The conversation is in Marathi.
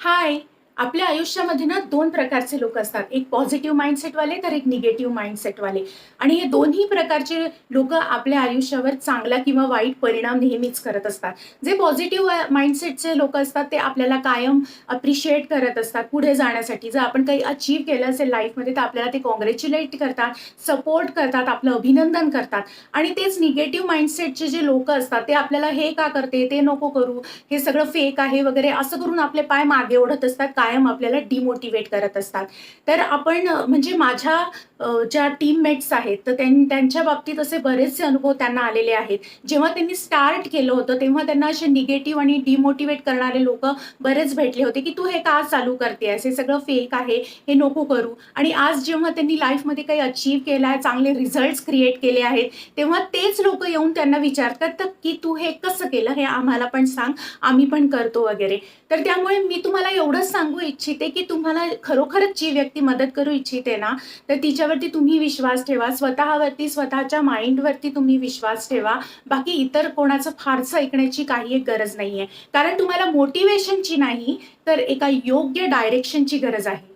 हाय. आपल्या आयुष्यामध्ये ना 2 प्रकारचे लोक असतात. एक पॉझिटिव्ह माइंडसेटवाले तर एक निगेटिव्ह माइंडसेटवाले. आणि हे दोन्ही प्रकारचे लोकं आपल्या आयुष्यावर चांगला किंवा वाईट परिणाम नेहमीच करत असतात. जे पॉझिटिव्ह माइंडसेटचे लोकं असतात ते आपल्याला कायम अप्रिशिएट करत असतात पुढे जाण्यासाठी. जर आपण काही अचीव्ह केलं असेल लाईफमध्ये तर आपल्याला ते काँग्रॅच्युलेट करतात, सपोर्ट करतात, आपलं अभिनंदन करतात. आणि तेच निगेटिव्ह माइंडसेटचे जे लोकं असतात ते आपल्याला हे का करते, ते नको करू, हे सगळं फेक आहे वगैरे असं करून आपले पाय मागे ओढत असतात, कायम आपल्याला डिमोटिवेट करत असतात. तर आपण म्हणजे माझ्या ज्या टीममेट्स आहेत, तर त्यांच्या बाबतीत असे बरेचसे अनुभव त्यांना आलेले आहेत. जेव्हा त्यांनी स्टार्ट केलं होतं, तेव्हा त्यांना असे निगेटिव्ह आणि डिमोटिवेट करणारे लोकं बरेच भेटले होते, की "तू हे का चालू करतेयस? हे सगळं फेक आहे, हे नको करू." आणि आज जेव्हा त्यांनी लाईफमध्ये काही अचीव्ह केलं आहे, चांगले रिझल्ट्स क्रिएट केले आहेत, तेव्हा तेच लोकं येऊन त्यांना विचारतात, तर की "तू हे कसं केलं? हे आम्हाला पण सांग, आम्ही पण करतो वगैरे." तर त्यामुळे मी तुम्हाला एवढंच सांगू इच्छिते, की तुम्हाला खरोखरच जी व्यक्ती मदत करू इच्छिते ना, तर तिच्यावरती तुम्ही विश्वास ठेवा. स्वतःवरती, स्वतःच्या माइंडवरती तुम्ही विश्वास ठेवा. बाकी इतर कोणाचं फारसं ऐकण्याची काही एक गरज नाहीये. कारण तुम्हाला मोटिव्हेशनची नाही, तर एका योग्य डायरेक्शनची गरज आहे.